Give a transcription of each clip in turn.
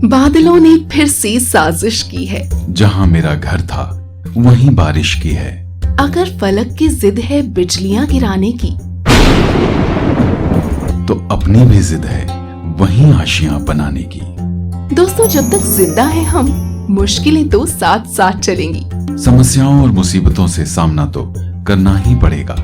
बादलों ने फिर से साजिश की है। जहाँ मेरा घर था वहीं बारिश की है। अगर फलक की जिद है बिजलियां गिराने की, तो अपनी भी जिद है वहीं आशियां बनाने की। दोस्तों, जब तक जिंदा है हम, मुश्किलें तो साथ साथ चलेंगी। समस्याओं और मुसीबतों से सामना तो करना ही पड़ेगा।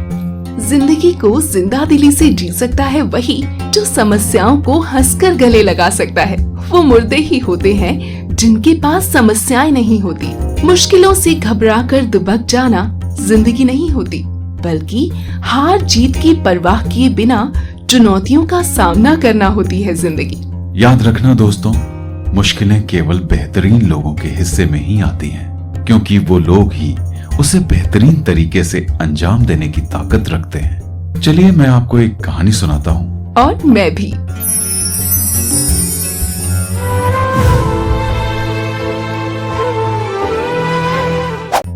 जिंदगी को जिंदा दिली से जी सकता है वही जो समस्याओं को हंसकर गले लगा सकता है। वो मुर्दे ही होते हैं जिनके पास समस्याएं नहीं होती। मुश्किलों से घबरा कर दुबक जाना जिंदगी नहीं होती, बल्कि हार जीत की परवाह किए बिना चुनौतियों का सामना करना होती है जिंदगी। याद रखना दोस्तों, मुश्किलें केवल बेहतरीन लोगों के हिस्से में ही आती हैं, क्योंकि वो लोग ही उसे बेहतरीन तरीके से अंजाम देने की ताकत रखते हैं। चलिए मैं आपको एक कहानी सुनाता हूँ। और मैं भी।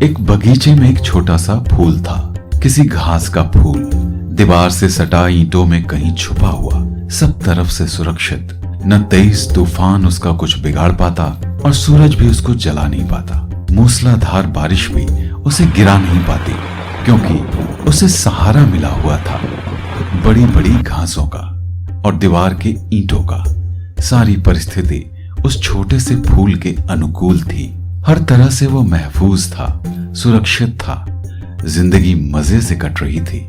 एक बगीचे में एक छोटा सा फूल था, किसी घास का फूल, दीवार से सटा ईंटों में कहीं छुपा हुआ, सब तरफ से सुरक्षित। न तेज तूफान उसका कुछ बिगाड़ पाता और सूरज भी उसको जला नहीं पाता। मूसलाधार बारिश भी उसे गिरा नहीं पाती, क्योंकि उसे सहारा मिला हुआ था बड़ी बड़ी घासों का और दीवार के ईंटों का। सारी परिस्थिति उस छोटे से फूल के अनुकूल थी। हर तरह से वो महफूज था, सुरक्षित था। जिंदगी मजे से कट रही थी।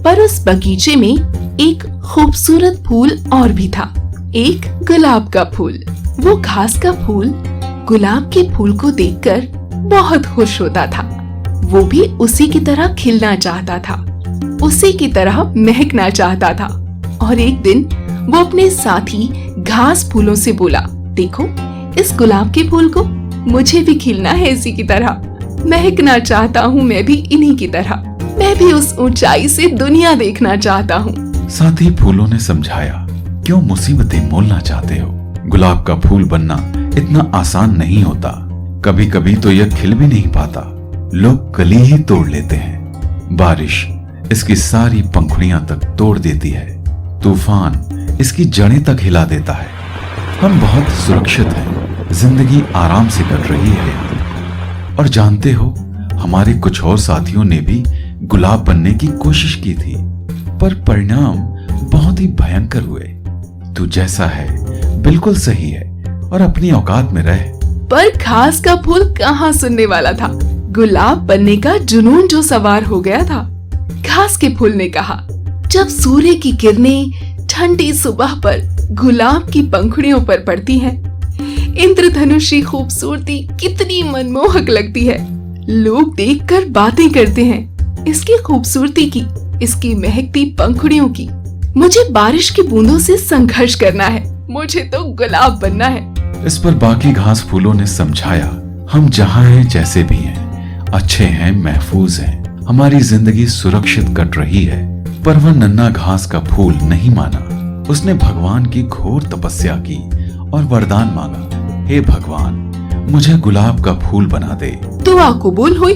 पर उस बगीचे में एक खूबसूरत फूल और भी था, एक गुलाब का फूल। वो घास का फूल गुलाब के फूल को देखकर बहुत खुश होता था। वो भी उसी की तरह खिलना चाहता था, उसी की तरह महकना चाहता था। और एक दिन वो अपने साथी घास फूलों से बोला, देखो इस गुलाब के फूल को, मुझे भी खिलना है इसी की तरह, महकना चाहता हूँ मैं भी इन्हीं की तरह। मैं भी उस ऊंचाई से दुनिया देखना चाहता हूँ। साथी फूलों ने समझाया, क्यों मुसीबतें मोलना चाहते हो? गुलाब का फूल बनना इतना आसान नहीं होता। कभी कभी तो यह खिल भी नहीं पाता, लोग कली ही तोड़ लेते हैं। बारिश इसकी सारी पंखुड़ियां तक तोड़ देती है, तूफान इसकी जड़ें तक हिला देता है। हम बहुत सुरक्षित हैं, जिंदगी आराम से कट रही है। और जानते हो, हमारे कुछ और साथियों ने भी गुलाब बनने की कोशिश की थी, पर परिणाम बहुत ही भयंकर हुए। तू जैसा है बिल्कुल सही है और अपनी औकात में रह। पर घास का फूल कहाँ सुनने वाला था। गुलाब बनने का जुनून जो सवार हो गया था। घास के फूल ने कहा, जब सूर्य की किरणें ठंडी सुबह पर गुलाब की पंखुड़ियों पर पड़ती हैं, इंद्रधनुषी खूबसूरती कितनी मनमोहक लगती है। लोग देखकर बातें करते हैं इसकी खूबसूरती की, इसकी महकती पंखुड़ियों की। मुझे बारिश की बूंदों से संघर्ष करना है, मुझे तो गुलाब बनना है। इस पर बाकी घास फूलों ने समझाया, हम जहाँ हैं जैसे भी हैं, अच्छे हैं, महफूज हैं, हमारी जिंदगी सुरक्षित कट रही है। पर वह नन्हा घास का फूल नहीं माना। उसने भगवान की घोर तपस्या की और वरदान मांगा, हे भगवान, मुझे गुलाब का फूल बना दे। दुआ कबूल हुई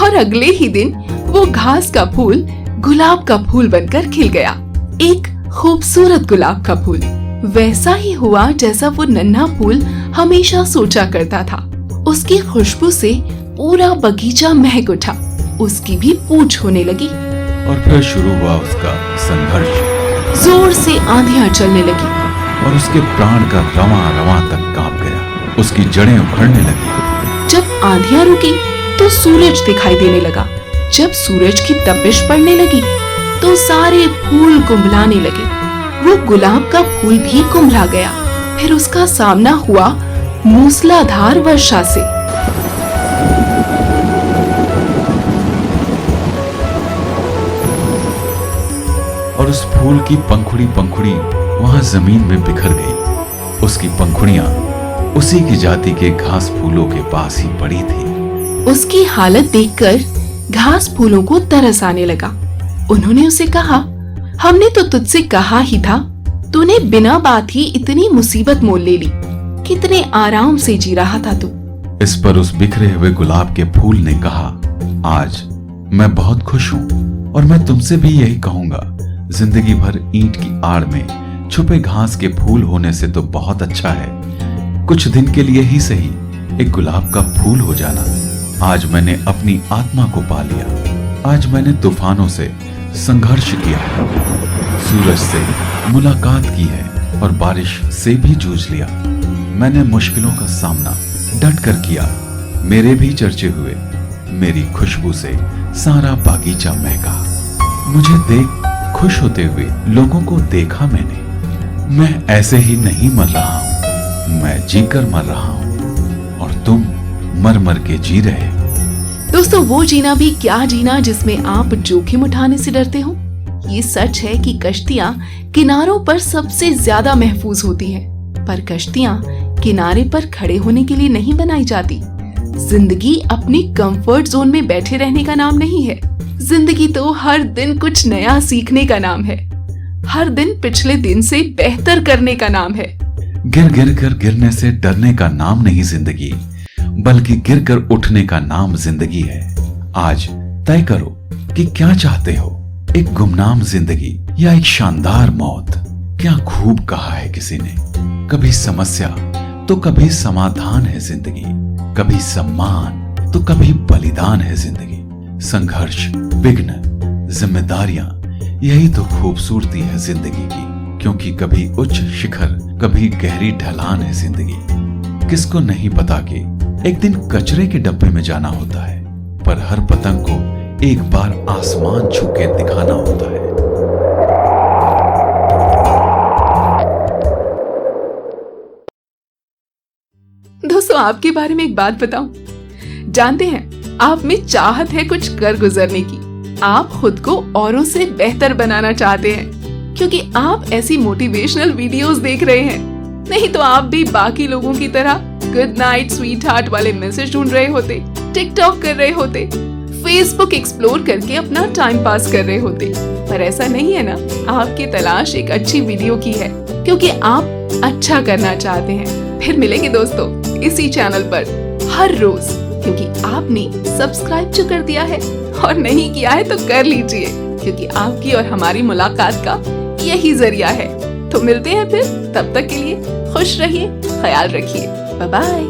और अगले ही दिन वो घास का फूल गुलाब का फूल बनकर खिल गया, एक खूबसूरत गुलाब का फूल। वैसा ही हुआ जैसा वो नन्हा फूल हमेशा सोचा करता था। उसकी खुशबू से पूरा बगीचा महक उठा, उसकी भी पूछ होने लगी। और फिर शुरू हुआ उसका संघर्ष। जोर से आंधियां चलने लगी और उसके प्राण का रवां रवां तक कांप गया। उसकी जड़ें उखड़ने लगी। जब आंधियां रुकी तो सूरज दिखाई देने लगा। जब सूरज की तपिश पड़ने लगी तो सारे फूल कुंभलाने लगे। वो गुलाब का फूल भी कुंभला गया। फिर उसका सामना हुआ मूसलाधार वर्षा से। और उस फूल की पंखुड़ी वहां जमीन में बिखर गई। उसकी पंखुड़ियां उसी की जाति के घास फूलों के पास ही पड़ी थी। उसकी हालत देखकर घास फूलों को तरस आने लगा। उन्होंने उसे कहा, हमने तो तुझसे कहा ही था, तूने बिना बात ही इतनी मुसीबत मोल ले ली। कितने आराम से जी रहा था तू। इस पर उस बिखरे हुए गुलाब के फूल ने कहा, आज मैं बहुत खुश हूँ और मैं तुमसे भी यही कहूंगा, जिंदगी भर ईंट की आड़ में छुपे घास के फूल होने से तो बहुत अच्छा है कुछ दिन के लिए ही सही एक गुलाब का फूल हो जाना। आज मैंने अपनी आत्मा को पा लिया। आज मैंने तूफानों से संघर्ष किया है, सूरज से मुलाकात की है और बारिश से भी जूझ लिया। मैंने मुश्किलों का सामना डट कर किया। मेरे भी चर्चे हुए, मेरी खुशबू से सारा बागीचा महका। मुझे देख खुश होते हुए लोगों को देखा मैंने। मैं ऐसे ही नहीं मर रहा हूं, मैं जीकर मर रहा हूं और तुम मर मर के जी रहे। दोस्तों, वो जीना भी क्या जीना जिसमें आप जोखिम उठाने से डरते हो। ये सच है कि कश्तियां किनारों पर सबसे ज्यादा महफूज होती है, पर कश्तियां किनारे पर खड़े होने के लिए नहीं बनाई जाती। जिंदगी अपनी कंफर्ट जोन में बैठे रहने का नाम नहीं है। जिंदगी तो हर दिन कुछ नया सीखने का नाम है, हर दिन पिछले दिन से बेहतर करने का नाम है। गिर गिर कर गिरने से डरने का नाम नहीं जिंदगी, बल्कि गिर कर उठने का नाम जिंदगी है। आज तय करो कि क्या चाहते हो, एक गुमनाम जिंदगी या एक शानदार मौत। क्या खूब कहा है किसी ने, कभी समस्या तो कभी समाधान है जिंदगी, कभी सम्मान तो कभी बलिदान है जिंदगी। संघर्ष, विघ्न, जिम्मेदारियां, यही तो खूबसूरती है जिंदगी की। क्योंकि कभी उच्च शिखर, कभी गहरी ढलान है जिंदगी। किसको नहीं पता कि एक दिन कचरे के डब्बे में जाना होता है, पर हर पतंग को एक बार आसमान छू के दिखाना होता है। दोस्तों, आपके बारे में एक बात बताऊं। जानते हैं, आप में चाहत है कुछ कर गुजरने की। आप खुद को औरों से बेहतर बनाना चाहते हैं, क्योंकि आप ऐसी मोटिवेशनल वीडियोस देख रहे हैं। नहीं तो आप भी बाकी लोगों की तरह गुड नाइट स्वीट हार्ट वाले मैसेज ढूंढ रहे होते, टिकटॉक कर रहे होते, फेसबुक एक्सप्लोर करके अपना टाइम पास कर रहे होते। पर ऐसा नहीं है ना। आपकी तलाश एक अच्छी वीडियो की है, क्योंकि आप अच्छा करना चाहते हैं। फिर मिलेंगे दोस्तों इसी चैनल पर हर रोज, क्योंकि आपने सब्सक्राइब जो कर दिया है और नहीं किया है तो कर लीजिए, क्योंकि आपकी और हमारी मुलाकात का यही जरिया है। तो मिलते हैं फिर, तब तक के लिए खुश रहिए, ख्याल रखिए, बाय बाय।